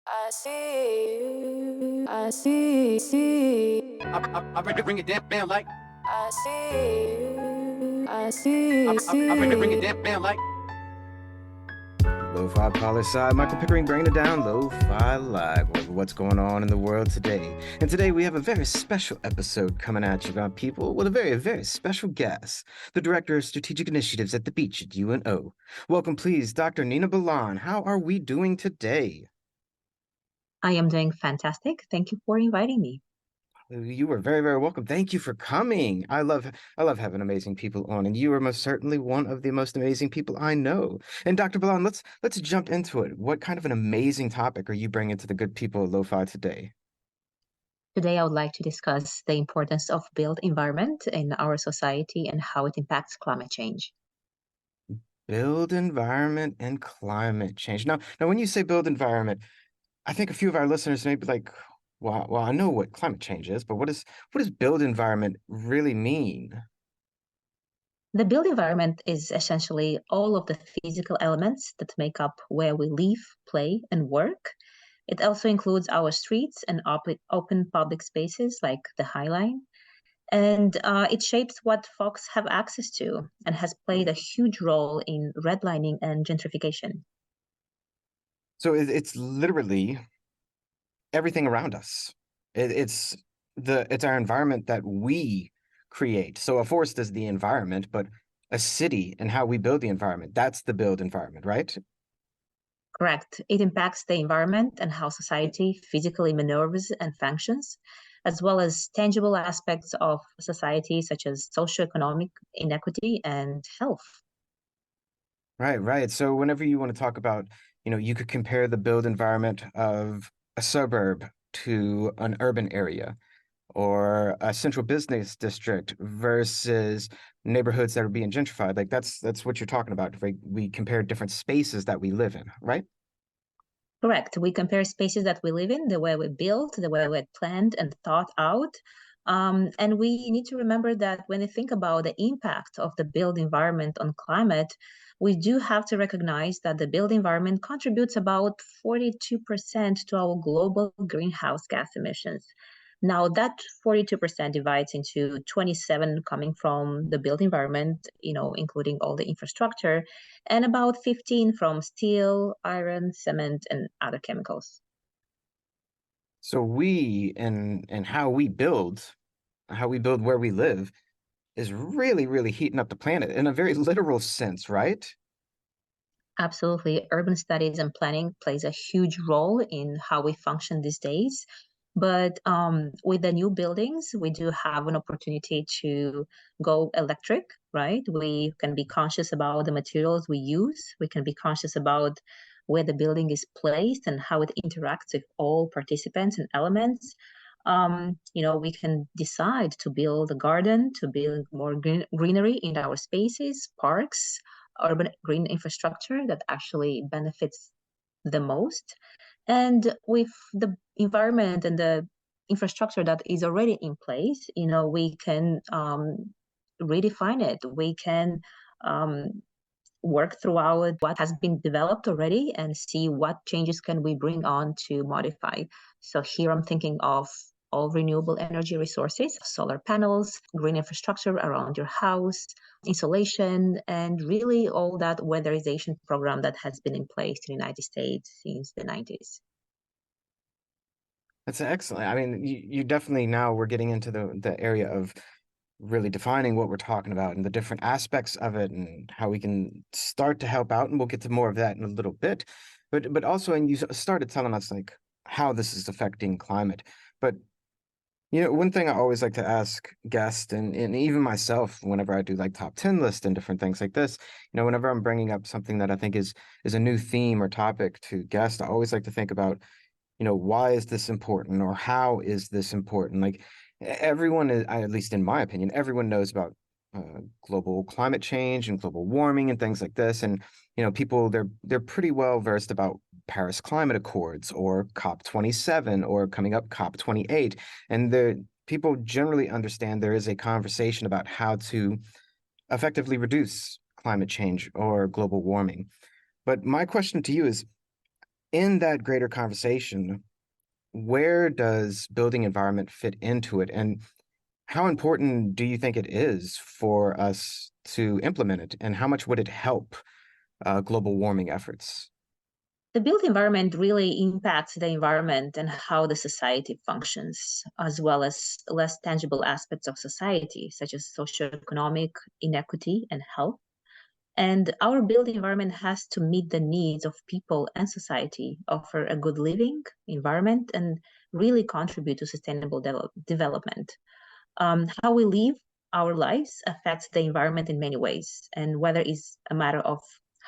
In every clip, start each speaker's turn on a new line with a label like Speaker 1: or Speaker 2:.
Speaker 1: I see you. I see.
Speaker 2: I bring it down like.
Speaker 1: I see you. I see.
Speaker 2: Bring it down like.
Speaker 3: Lofi Poli Sci, Michael Pickering bringing it down, Lo-Fi Live, over what's going on in the world today. And today we have a very special episode coming at you, God people, with a very, very special guest, the Director of Strategic Initiatives at the Beach at UNO. Welcome, please, Dr. Nina Balan. How are we doing today?
Speaker 4: I am doing fantastic. Thank you for inviting me.
Speaker 3: You are very, very welcome. Thank you for coming. I love having amazing people on, and you are most certainly one of the most amazing people I know. And Dr. Balan, let's jump into it. What kind of an amazing topic are you bringing to the good people of Lo-Fi today?
Speaker 4: Today, I would like to discuss the importance of built environment in our society and how it impacts climate change.
Speaker 3: Build environment and climate change. Now, when you say build environment, I think a few of our listeners may be like, well, I know what climate change is, but what does build environment really mean?
Speaker 4: The built environment is essentially all of the physical elements that make up where we live, play, and work. It also includes our streets and open public spaces like the High Line. And it shapes what folks have access to and has played a huge role in redlining and gentrification.
Speaker 3: So it's literally everything around us. It's our environment that we create. So a forest is the environment, but a city and how we build the environment, that's the build environment, right?
Speaker 4: Correct. It impacts the environment and how society physically maneuvers and functions, as well as tangible aspects of society such as socioeconomic inequity and health.
Speaker 3: Right. So whenever you want to talk about, you could compare the build environment of a suburb to an urban area or a central business district versus neighborhoods that are being gentrified. Like that's what you're talking about. We compare different spaces that we live in, right?
Speaker 4: Correct. We compare spaces that we live in, the way we built, the way we had planned and thought out. And we need to remember that when we think about the impact of the built environment on climate, we do have to recognize that the built environment contributes about 42% to our global greenhouse gas emissions. Now, that 42% divides into 27 coming from the built environment, including all the infrastructure, and about 15 from steel, iron, cement, and other chemicals.
Speaker 3: So we and how we build where we live is really, really heating up the planet in a very literal sense, right?
Speaker 4: Absolutely. Urban studies and planning plays a huge role in how we function these days. But with the new buildings, we do have an opportunity to go electric, right? We can be conscious about the materials we use. We can be conscious about where the building is placed and how it interacts with all participants and elements. We can decide to build a garden, to build more greenery in our spaces, parks, urban green infrastructure that actually benefits the most. And with the environment and the infrastructure that is already in place, we can redefine it. We can work throughout what has been developed already and see what changes can we bring on to modify. So here I'm thinking of all renewable energy resources, solar panels, green infrastructure around your house, insulation, and really all that weatherization program that has been in place in the United States since the 90s.
Speaker 3: That's excellent. I mean, you definitely now we're getting into the area of really defining what we're talking about and the different aspects of it and how we can start to help out. And we'll get to more of that in a little bit. But also, and you started telling us like how this is affecting climate. But one thing I always like to ask guests and even myself whenever I do like top 10 lists and different things like this, whenever I'm bringing up something that I think is a new theme or topic to guests, I always like to think about why is this important or how is this important? Like everyone is, at least in my opinion, everyone knows about global climate change and global warming and things like this. And, people, they're pretty well versed about Paris Climate Accords or COP27 or coming up COP28. And people generally understand there is a conversation about how to effectively reduce climate change or global warming. But my question to you is, in that greater conversation, where does building environment fit into it? And how important do you think it is for us to implement it? And how much would it help global warming efforts?
Speaker 4: The built environment really impacts the environment and how the society functions, as well as less tangible aspects of society, such as socioeconomic inequity and health. And our built environment has to meet the needs of people and society, offer a good living environment, and really contribute to sustainable development. How we live our lives affects the environment in many ways, and whether it's a matter of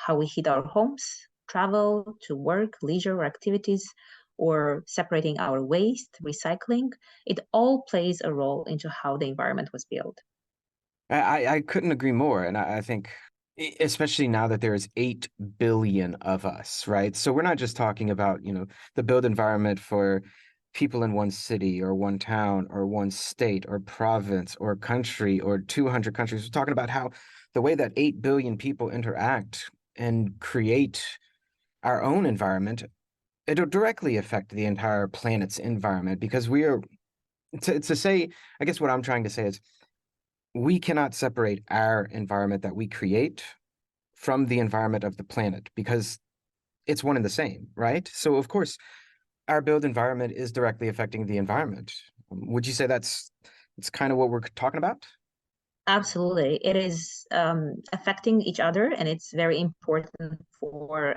Speaker 4: how we heat our homes, travel to work, leisure or activities, or separating our waste, recycling, it all plays a role into how the environment was built.
Speaker 3: I couldn't agree more. And I think, especially now that there is 8 billion of us, right? So we're not just talking about, the built environment for people in one city or one town or one state or province or country or 200 countries. We're talking about how the way that 8 billion people interact and create our own environment, it'll directly affect the entire planet's environment because we are, to say, I guess what I'm trying to say is we cannot separate our environment that we create from the environment of the planet because it's one and the same, right? So of course, our built environment is directly affecting the environment. Would you say that's kind of what we're talking about?
Speaker 4: Absolutely. It is affecting each other, and it's very important for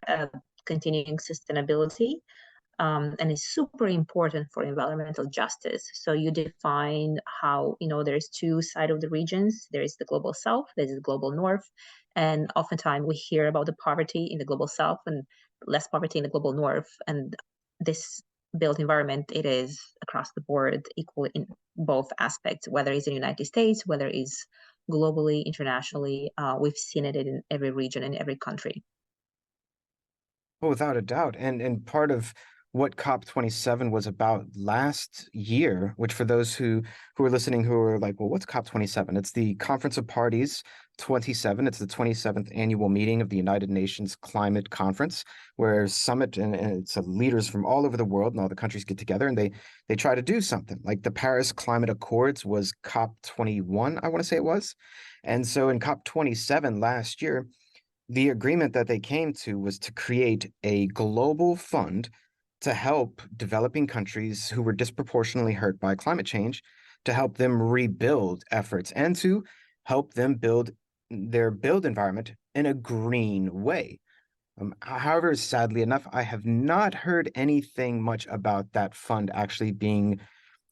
Speaker 4: continuing sustainability. And it's super important for environmental justice. So you define how, there's two sides of the regions. There is the global south, there's the global north. And oftentimes we hear about the poverty in the global south and less poverty in the global north. And this built environment, it is across the board equal in both aspects, whether it's in the United States, whether it's globally, internationally. We've seen it in every region, in every country.
Speaker 3: Oh, without a doubt. And part of what COP27 was about last year, which for those who are listening who are like, well, what's COP27? It's the Conference of Parties 27. It's the 27th annual meeting of the United Nations Climate Conference, where summit and it's leaders from all over the world and all the countries get together and they try to do something. Like the Paris Climate Accords was COP21, I want to say it was. And so in COP27 last year, the agreement that they came to was to create a global fund to help developing countries who were disproportionately hurt by climate change, to help them rebuild efforts and to help them build their build environment in a green way. However, sadly enough, I have not heard anything much about that fund actually being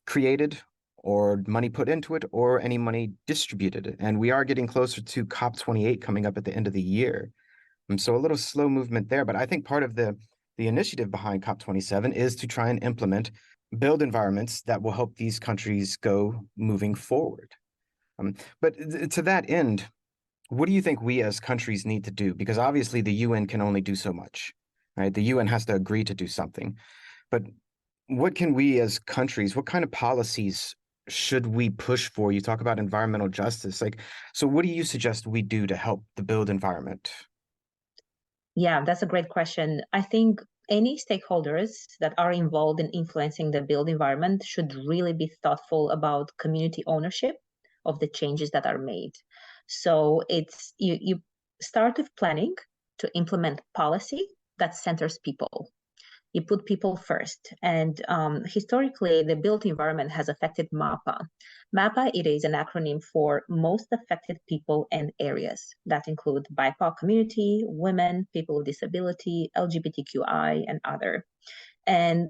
Speaker 3: created or money put into it or any money distributed. And we are getting closer to COP28 coming up at the end of the year. So a little slow movement there, but I think part of the initiative behind COP27 is to try and implement build environments that will help these countries go moving forward. But to that end, what do you think we as countries need to do? Because obviously the UN can only do so much, right? The UN has to agree to do something. But what can we as countries, what kind of policies should we push for? You talk about environmental justice. Like, so what do you suggest we do to help the build environment?
Speaker 4: Yeah, that's a great question. I think any stakeholders that are involved in influencing the built environment should really be thoughtful about community ownership of the changes that are made. So it's you start with planning to implement policy that centers people. You put people first. And historically, the built environment has affected MAPA. MAPA, it is an acronym for most affected people and areas that include BIPOC community, women, people with disability, LGBTQI, and other. And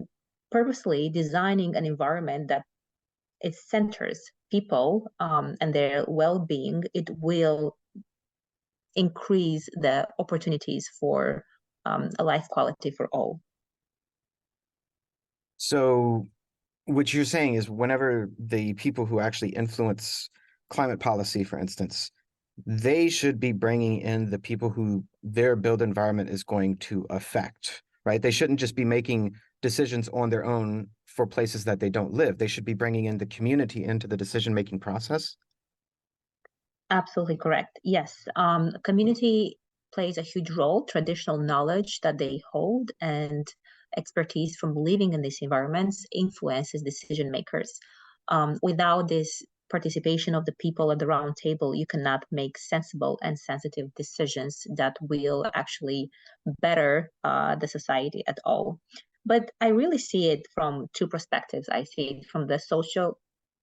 Speaker 4: purposely designing an environment that it centers people and their well-being, it will increase the opportunities for a life quality for all.
Speaker 3: So what you're saying is whenever the people who actually influence climate policy, for instance, they should be bringing in the people who their built environment is going to affect, right? They shouldn't just be making decisions on their own for places that they don't live. They should be bringing in the community into the decision-making process.
Speaker 4: Absolutely correct. Yes, community plays a huge role. Traditional knowledge that they hold and expertise from living in these environments influences decision makers. Without this participation of the people at the round table, you cannot make sensible and sensitive decisions that will actually better the society at all. But I really see it from two perspectives. I see it from the social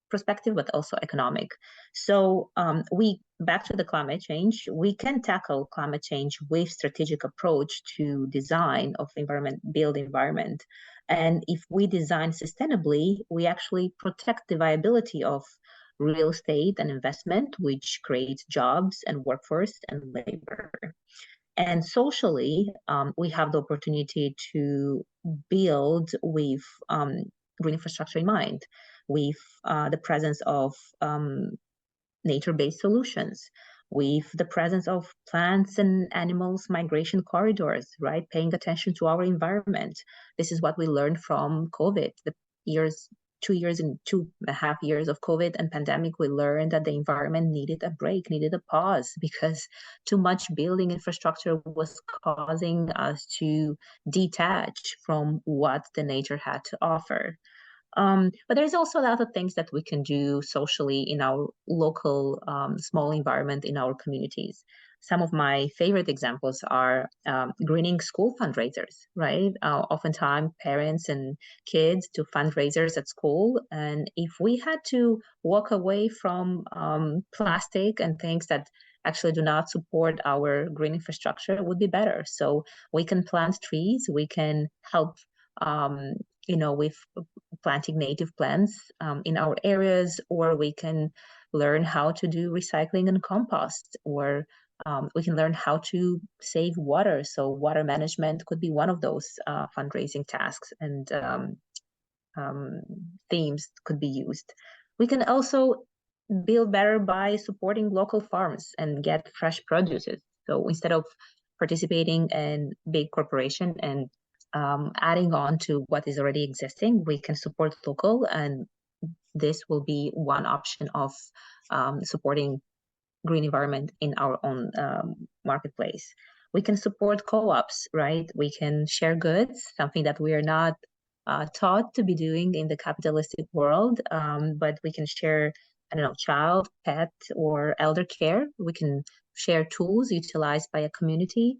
Speaker 4: perspective, but also economic. So we back to the climate change. We can tackle climate change with strategic approach to design of environment, build environment. And if we design sustainably, we actually protect the viability of real estate and investment, which creates jobs and workforce and labor. And socially, we have the opportunity to build with green infrastructure in mind, with the presence of nature-based solutions, with the presence of plants and animals migration corridors, right? Paying attention to our environment. This is what we learned from COVID, the years 2 years and 2.5 years of COVID and pandemic. We learned that the environment needed a break, needed a pause, because too much building infrastructure was causing us to detach from what the nature had to offer. But there's also a lot of things that we can do socially in our local small environment in our communities. Some of my favorite examples are greening school fundraisers, right? Oftentimes parents and kids do fundraisers at school. And if we had to walk away from plastic and things that actually do not support our green infrastructure, it would be better. So we can plant trees, we can help with planting native plants in our areas, or we can learn how to do recycling and compost, or we can learn how to save water. So water management could be one of those fundraising tasks, and themes could be used. We can also build better by supporting local farms and get fresh produces. So instead of participating in big corporation and adding on to what is already existing, we can support local, and this will be one option of supporting green environment in our own marketplace. We can support co-ops, right? We can share goods, something that we are not taught to be doing in the capitalistic world, but we can share, I don't know, child, pet, or elder care. We can share tools utilized by a community.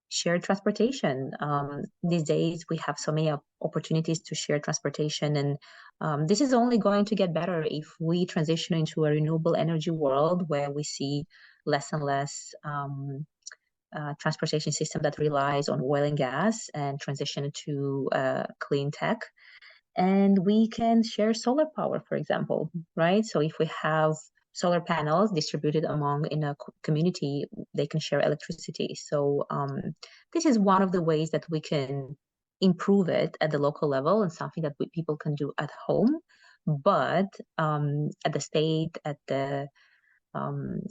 Speaker 4: Share transportation. These days, we have so many opportunities to share transportation, and this is only going to get better if we transition into a renewable energy world where we see less and less transportation system that relies on oil and gas and transition to clean tech. And we can share solar power, for example, right? So if we have solar panels distributed among in a community, they can share electricity. So this is one of the ways that we can improve it at the local level, and something that people can do at home. But at the state, at the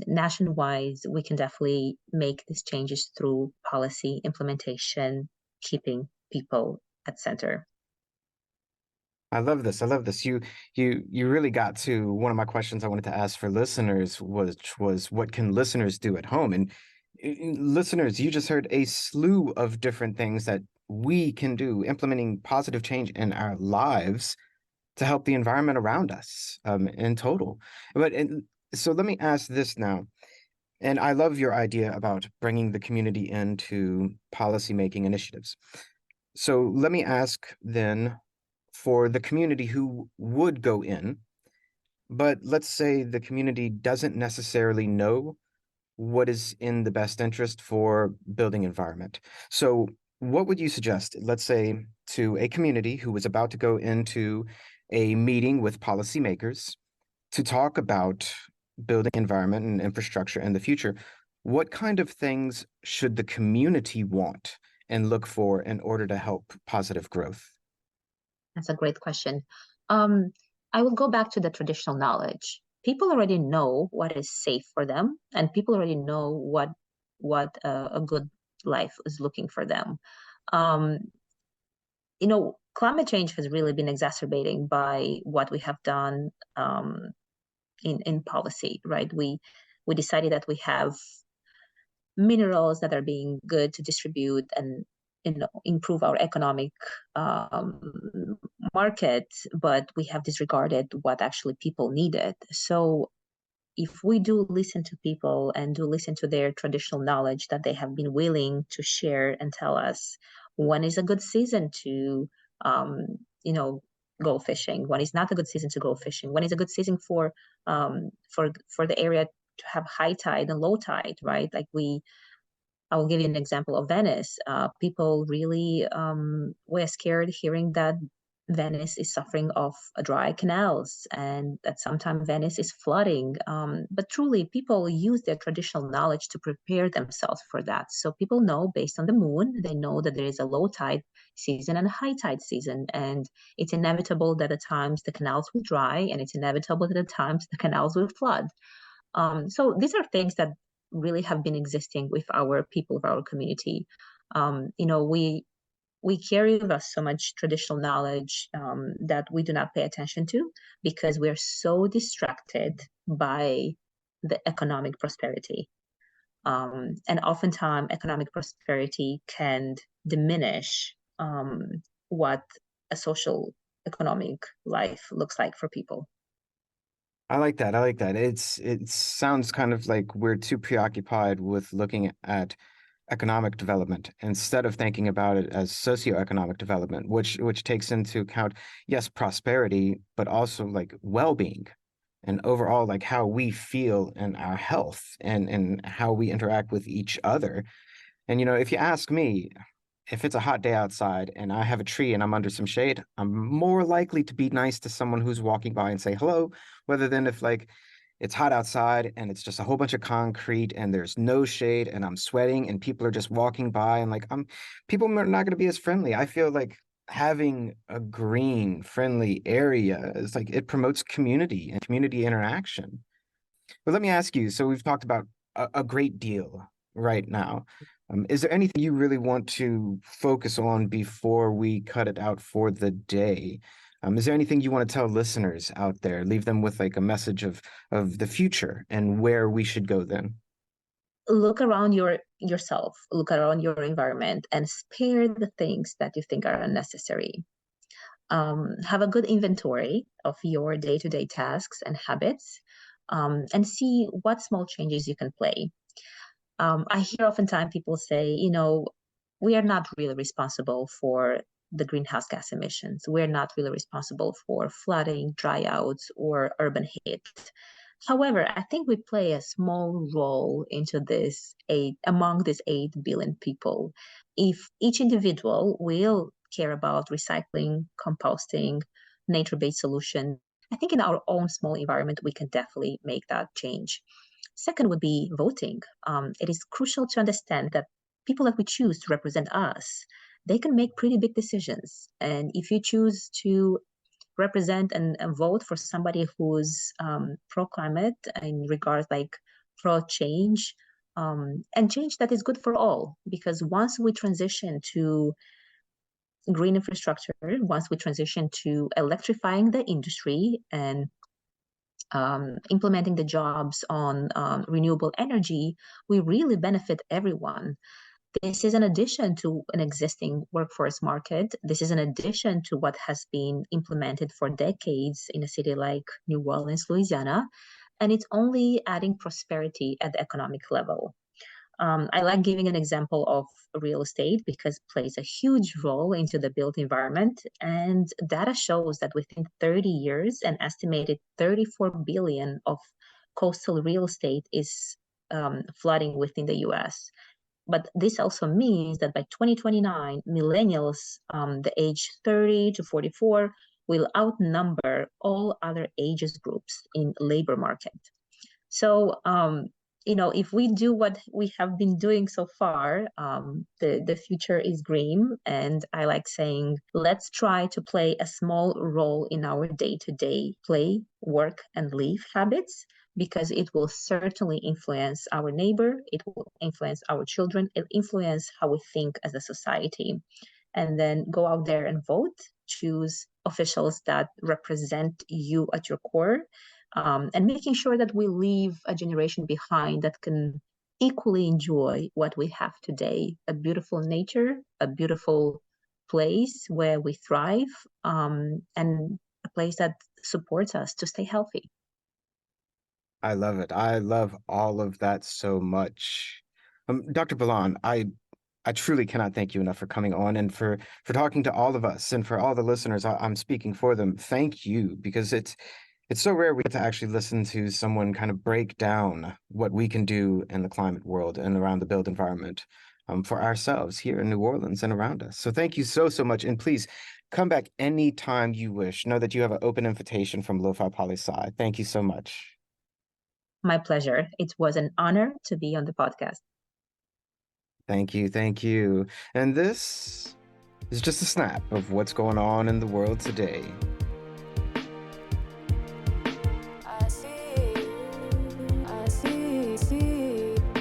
Speaker 4: nation-wise, we can definitely make these changes through policy implementation, keeping people at center.
Speaker 3: I love this. I love this. You really got to one of my questions I wanted to ask for listeners, which was what can listeners do at home? And listeners, you just heard a slew of different things that we can do, implementing positive change in our lives to help the environment around us in total. So let me ask this now. And I love your idea about bringing the community into policymaking initiatives. So let me ask then, for the community who would go in, but let's say the community doesn't necessarily know what is in the best interest for building environment. So what would you suggest, let's say, to a community who was about to go into a meeting with policymakers to talk about building environment and infrastructure in the future? What kind of things should the community want and look for in order to help positive growth?
Speaker 4: That's a great question. I will go back to the traditional knowledge. People already know what is safe for them, and people already know what a good life is looking for them. Climate change has really been exacerbating by what we have done in policy, right? We decided that we have minerals that are being good to distribute and improve our economic market, but we have disregarded what actually people needed. So if we do listen to people and do listen to their traditional knowledge that they have been willing to share and tell us when is a good season to go fishing, when is not a good season to go fishing, when is a good season for the area to have high tide and low tide, right? I will give you an example of Venice. People really were scared hearing that Venice is suffering of dry canals and that sometimes Venice is flooding. But truly, people use their traditional knowledge to prepare themselves for that. So people know based on the moon, they know that there is a low tide season and a high tide season. And it's inevitable that at times the canals will dry, and it's inevitable that at times the canals will flood. So these are things that really have been existing with our people of our community. We carry with us so much traditional knowledge that we do not pay attention to because we're so distracted by the economic prosperity. And oftentimes economic prosperity can diminish what a social economic life looks like for people.
Speaker 3: I like that. I like that. It sounds kind of like we're too preoccupied with looking at economic development instead of thinking about it as socioeconomic development, which takes into account, yes, prosperity, but also like well-being and overall like how we feel and our health and how we interact with each other. And if you ask me, if it's a hot day outside and I have a tree and I'm under some shade, I'm more likely to be nice to someone who's walking by and say hello, rather than if like it's hot outside and it's just a whole bunch of concrete and there's no shade and I'm sweating and people are just walking by and like people are not going to be as friendly. I feel like having a green friendly area is like it promotes community and community interaction. But let me ask you, so we've talked about a great deal right now. Is there anything you really want to focus on before we cut it out for the day? Is there anything you want to tell listeners out there? Leave them with like a message of the future and where we should go then.
Speaker 4: Look around yourself, look around your environment, and spare the things that you think are unnecessary. Have a good inventory of your day-to-day tasks and habits, and see what small changes you can play. I hear oftentimes people say, we are not really responsible for the greenhouse gas emissions. We're not really responsible for flooding, dryouts, or urban heat. However, I think we play a small role into among these 8 billion people. If each individual will care about recycling, composting, nature-based solutions, I think in our own small environment, we can definitely make that change. Second would be voting. It is crucial to understand that people that we choose to represent us, they can make pretty big decisions. And if you choose to represent and vote for somebody who's pro-climate in regards like pro-change, and change that is good for all, because once we transition to green infrastructure, once we transition to electrifying the industry and implementing the jobs on renewable energy, we really benefit everyone. This is an addition to an existing workforce market. This is an addition to what has been implemented for decades in a city like New Orleans, Louisiana, and it's only adding prosperity at the economic level. I like giving an example of real estate because it plays a huge role into the built environment. And data shows that within 30 years, an estimated 34 billion of coastal real estate is flooding within the US. But this also means that by 2029, millennials, the age 30 to 44, will outnumber all other ages groups in labor market. So, if we do what we have been doing so far, the future is green. And I like saying, let's try to play a small role in our day-to-day play, work, and live habits, because it will certainly influence our neighbor, it will influence our children, it influence how we think as a society. And then go out there and vote, choose officials that represent you at your core, and making sure that we leave a generation behind that can equally enjoy what we have today, a beautiful nature, a beautiful place where we thrive, and a place that supports us to stay healthy.
Speaker 3: I love it. I love all of that so much. Dr. Balan, I truly cannot thank you enough for coming on and for talking to all of us and for all the listeners. I'm speaking for them. Thank you, because it's so rare we get to actually listen to someone kind of break down what we can do in the climate world and around the built environment, for ourselves here in New Orleans and around us. So thank you so much. And please come back anytime you wish. Know that you have an open invitation from Lofi Poli Sci. Thank you so much.
Speaker 4: My pleasure. It was an honor to be on the podcast.
Speaker 3: Thank you. Thank you. And this is just a snap of what's going on in the world today.
Speaker 1: I see.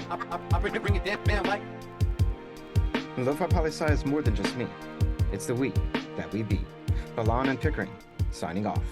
Speaker 2: I bring it down like.
Speaker 3: Lofi Poli Sci is more than just me. It's the we that we be. Balan and Pickering, signing off.